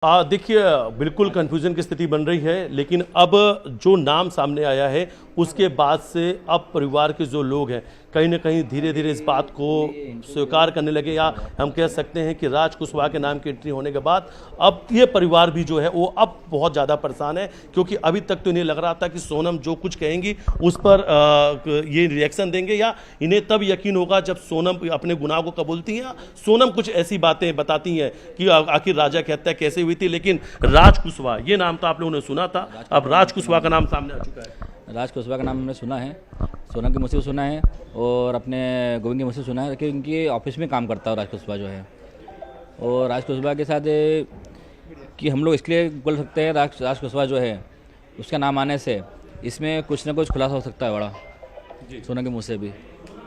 देखिए, बिल्कुल कन्फ्यूजन की स्थिति बन रही है, लेकिन अब जो नाम सामने आया है उसके बाद से अब परिवार के जो लोग हैं कहीं ना कहीं धीरे धीरे इस बात को स्वीकार करने लगे, या हम कह सकते हैं कि राज कुशवाहा के नाम की एंट्री होने के बाद अब ये परिवार भी जो है वो अब बहुत ज़्यादा परेशान है, क्योंकि अभी तक तो इन्हें लग रहा था कि सोनम जो कुछ कहेंगी उस पर ये रिएक्शन देंगे, या इन्हें तब यकीन होगा जब सोनम अपने गुनाह को कबूलती हैं, सोनम कुछ ऐसी बातें बताती हैं कि आखिर राजा की हत्या कैसे हुई थी। लेकिन राज कुशवाहा, ये नाम तो आप लोगों ने सुना था, अब राज कुशवाहा का नाम सामने आ चुका है। राज कुशवाहा का नाम हमने सुना है, सोनम के मुँह से सुना है और अपने गोविंद के मुँह से सुना है कि उनके ऑफिस में काम करता है राज कुशवाहा जो है। और राज कुशवाहा के साथ कि हम लोग इसलिए बोल सकते हैं राज कुशवाहा जो है उसका नाम आने से इसमें कुछ ना कुछ खुलासा हो सकता है बड़ा, सोनम के मुँह से भी।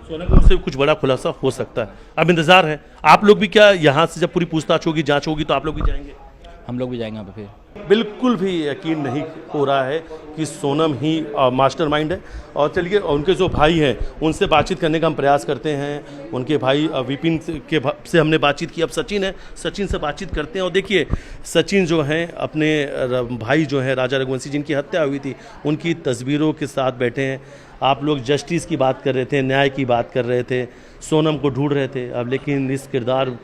सोनम के मुँह से कुछ बड़ा खुलासा हो सकता है, अब इंतजार है। आप लोग भी क्या यहाँ से जब पूरी पूछताछ होगी, जांच होगी, तो आप लोग भी जाएंगे? हम लोग भी जाएंगे वहाँ पे। फिर बिल्कुल भी यकीन नहीं हो रहा है कि सोनम ही मास्टरमाइंड है। और चलिए, उनके जो भाई हैं उनसे बातचीत करने का हम प्रयास करते हैं। उनके भाई विपिन से हमने बातचीत की, अब सचिन है, सचिन से बातचीत करते हैं। और देखिए, सचिन जो हैं अपने भाई जो हैं राजा रघुवंशी जिनकी हत्या हुई थी उनकी तस्वीरों के साथ बैठे हैं। आप लोग जस्टिस की बात कर रहे थे, न्याय की बात कर रहे थे, सोनम को ढूंढ रहे थे, अब लेकिन इस किरदार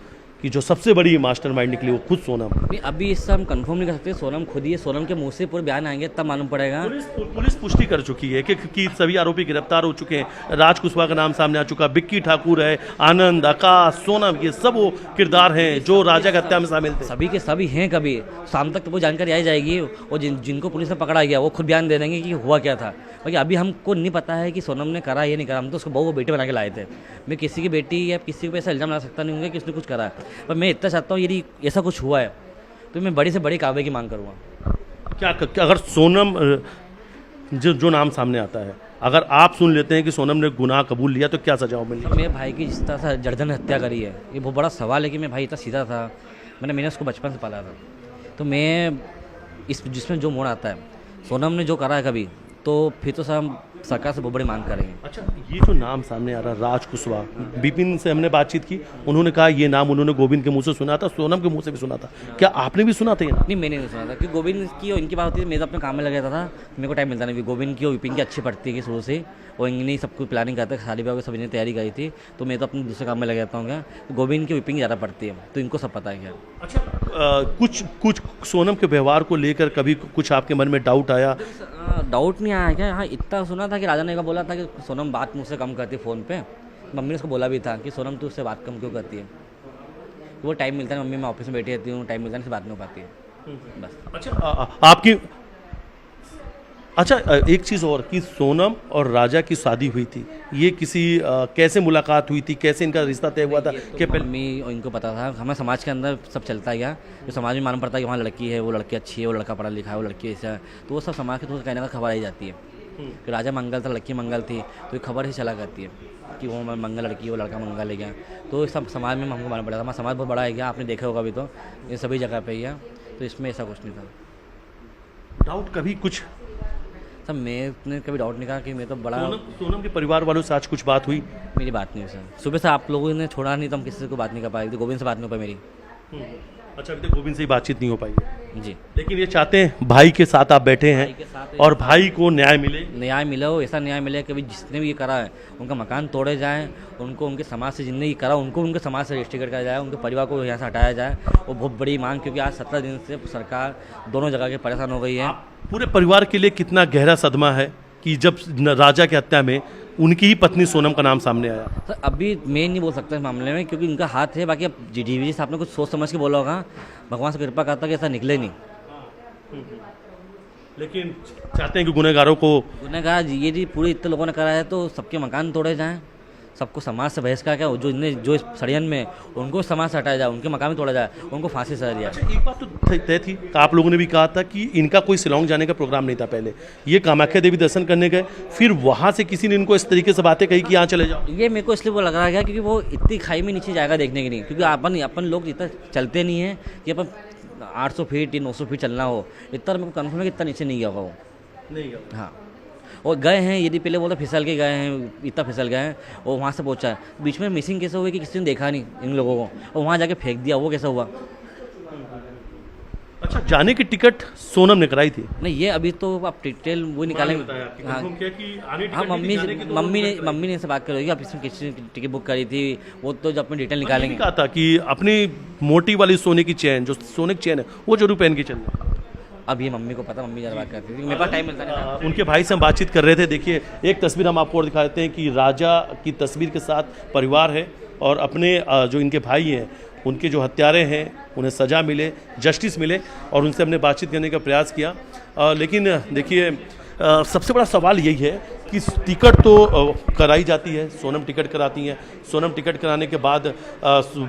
कि जो सबसे बड़ी मास्टरमाइंड निकली वो खुद सोनम। नहीं, अभी इससे हम कंफर्म नहीं कर सकते, सोनम खुद ही है। सोनम के मुंह से पूरे बयान आएंगे तब मालूम पड़ेगा। पुलिस पुष्टि कर चुकी है कि सभी आरोपी गिरफ्तार हो चुके हैं। राज कुशवाहा का नाम सामने आ चुका, बिक्की ठाकुर है, आनंद, आकाश, सोनम, ये सब वो किरदार हैं जो राजा की हत्या में शामिल थे। सभी के सभी हैं। कभी शाम तक तो वो जानकारी आ जाएगी और जिनको पुलिस ने पकड़ा गया वो खुद बयान दे देंगे कि हुआ क्या था। बाकी अभी हमको नहीं पता है कि सोनम ने करा या नहीं करा। हम तो उसको बहू बेटे बना के लाए थे। मैं किसी की बेटी या किसी को ऐसा इल्जाम ला सकता नहीं हूँ कि किसने कुछ करा है, पर मैं इतना चाहता हूँ यदि ऐसा कुछ हुआ है तो मैं बड़ी से बड़ी कार्रवाई की मांग करूँगा। क्या अगर सोनम जो नाम सामने आता है, अगर आप सुन लेते हैं कि सोनम ने गुनाह कबूल लिया तो क्या सजा मिलेगी? मेरे भाई की जिस तरह से जर्जन हत्या करी है, ये बहुत बड़ा सवाल है कि मेरा भाई इतना सीधा था। मैंने उसको बचपन से पाला था, तो मैं जिसमें जो मोड़ आता है, सोनम ने जो करा है कभी, तो फिर तो हम सरकार से बहुत बड़ी मांग करेंगे। अच्छा, ये जो नाम सामने आ रहा है राज कुशवाहा, विपिन से हमने बातचीत की, उन्होंने कहा ये नाम उन्होंने गोविंद के मुंह से सुना था, सोनम के मुंह से भी सुना था। क्या आपने भी सुना था ये? नहीं, मैंने नहीं सुना था, क्योंकि गोविंद की और इनकी बात होती है, मैं तो अपने काम में लगा था, मेरे को टाइम मिलता नहीं। गोविंद की और विपिन की अच्छी पड़ती है शुरू से, और इन्हीं सब कुछ प्लानिंग करते हैं, शादी ब्याह की सब इन्हें तैयारी करी थी, तो मैं तो अपने दूसरे काम में लग जाता हूँ। क्या गोविंद की विपिन की ज़्यादा पड़ती है, तो इनको सब पता है क्या। अच्छा, कुछ सोनम के व्यवहार को लेकर कभी कुछ आपके मन में डाउट आया? डाउट नहीं आया क्या? हाँ, इतना सुना था कि राजा ने बोला था कि सोनम बात मुझसे कम करती है फ़ोन पे। मम्मी ने उसको बोला भी था कि सोनम तू उससे बात कम क्यों करती है। वो टाइम मिलता है, मम्मी मैं ऑफिस में बैठी रहती हूँ, टाइम मिलता है, बात नहीं हो पाती है बस। अच्छा, एक चीज़ और कि सोनम और राजा की शादी हुई थी, ये किसी कैसे मुलाकात हुई थी, कैसे इनका रिश्ता तय हुआ था? कि मम्मी और इनको पता था। हमें समाज के अंदर सब चलता गया, जो समाज में मालूम पड़ता है कि वहाँ लड़की है, वो लड़की अच्छी है, वो लड़का पढ़ा लिखा है, वो लड़की ऐसा है, तो वो सब समाज के थ्रू कहने का खबर आई जाती है कि राजा मंगल था, लड़की मंगल थी, तो ये खबर ही चला करती है कि वो मंगल लड़की, वो लड़का मंगल है क्या। तो सब समाज में हमको मालूम पड़ा था। हमारा समाज बहुत बड़ा है क्या, आपने देखा होगा अभी, तो ये सभी जगह पे ही है, तो इसमें ऐसा कुछ नहीं था। डाउट कभी कुछ? सर मैंने कभी डाउट नहीं कहा कि मैं तो बड़ा। सोनम के परिवार वालों से आज कुछ बात हुई? मेरी बात नहीं हुई सर, सुबह से आप लोगों ने छोड़ा नहीं तो हम किसी को बात नहीं कर पाए थे। गोविंद से बात नहीं हो पाई मेरी। अच्छा, अभी तक गोविंद से ही बातचीत नहीं हो पाई है जी। लेकिन ये चाहते हैं, भाई के साथ आप बैठे हैं और भाई को न्याय मिले, न्याय मिले हो, ऐसा न्याय मिले कि जिसने भी ये करा है उनका मकान तोड़े जाए, उनको उनके समाज से जिनने ये करा उनको उनके समाज से रजिस्ट्रेट करा जाए, उनके परिवार को यहाँ से हटाया जाए। वो बहुत बड़ी मांग, क्योंकि आज 17 दिन से सरकार दोनों जगह के परेशान हो गई है। पूरे परिवार के लिए कितना गहरा सदमा है कि जब राजा की हत्या में उनकी ही पत्नी सोनम का नाम सामने आया? सर अभी मैं नहीं बोल सकता इस मामले में, क्योंकि उनका हाथ है। बाकी अब डीवीजी साहब ने कुछ सोच समझ के बोला होगा, भगवान से कृपा करता कि ऐसा निकले नहीं। लेकिन चाहते हैं कि गुनहगारों को, गुनहगार ये जी पूरे इतने लोगों ने करा है तो सबके मकान तोड़े जाएं, सबको समाज से बहिष्कार क्या, जो इस षड्यंत्र में उनको समाज से हटाया जाए, उनके मकान में तोड़ा जाए, उनको फांसी सजा दिया। अच्छा, एक बात तो तय थी, आप लोगों ने भी कहा था कि इनका कोई शिलांग जाने का प्रोग्राम नहीं था। पहले ये कामाख्या देवी दर्शन करने गए, फिर वहाँ से किसी ने इनको इस तरीके से बातें कही कि यहाँ चले जाओ। ये मेरे को इसलिए वो लग रहा है क्योंकि वो इतनी खाई में नीचे जाएगा देखने के लिए, क्योंकि अपन लोग इतना चलते नहीं है कि अपन 800 फीट 900 फीट चलना हो, इतना मेरे को कन्फर्म है कि इतना नीचे नहीं गया होगा वो। नहीं गया? हाँ, और गए हैं, यदि पहले बोलते फिसल के गए हैं, इतना फिसल गए हैं और वहाँ से पहुँचा है। बीच में मिसिंग कैसे हुई कि किसी ने देखा नहीं इन लोगों को और वहाँ जाके फेंक दिया, वो कैसा हुआ? अच्छा, जाने की टिकट सोनम ने कराई थी? नहीं, ये अभी तो आप डिटेल वो निकालेंगे। हाँ हाँ, मम्मी ने से बात करोगी, आप इसमें किसी टिकट बुक करी थी, वो तो जब अपनी डिटेल निकालेंगे। कहा था कि अपनी मोटी वाली सोने की चेन, जो सोने की चेन है, वो जरूर पहन के चलना। अब ये मम्मी को पता, मम्मी ज़्यादा बात करती थी, मेरे पास टाइम मिलता नहीं था। उनके भाई से हम बातचीत कर रहे थे। देखिए, एक तस्वीर हम आपको और दिखा देते हैं कि राजा की तस्वीर के साथ परिवार है और अपने जो इनके भाई हैं, उनके जो हत्यारे हैं, उन्हें सज़ा मिले, जस्टिस मिले, और उनसे हमने बातचीत करने का प्रयास किया। लेकिन देखिए, सबसे बड़ा सवाल यही है कि टिकट तो कराई जाती है, सोनम टिकट कराती हैं, सोनम टिकट कराने के बाद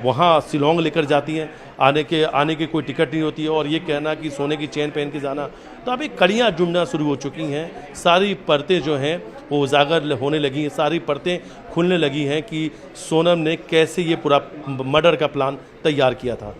वहाँ शिलोंग लेकर जाती हैं, आने के कोई टिकट नहीं होती है, और ये कहना कि सोने की चेन पहन के जाना, तो अभी कड़ियाँ जुड़ना शुरू हो चुकी हैं। सारी परतें जो हैं वो उजागर होने लगी हैं, सारी परतें खुलने लगी हैं कि सोनम ने कैसे ये पूरा मर्डर का प्लान तैयार किया था।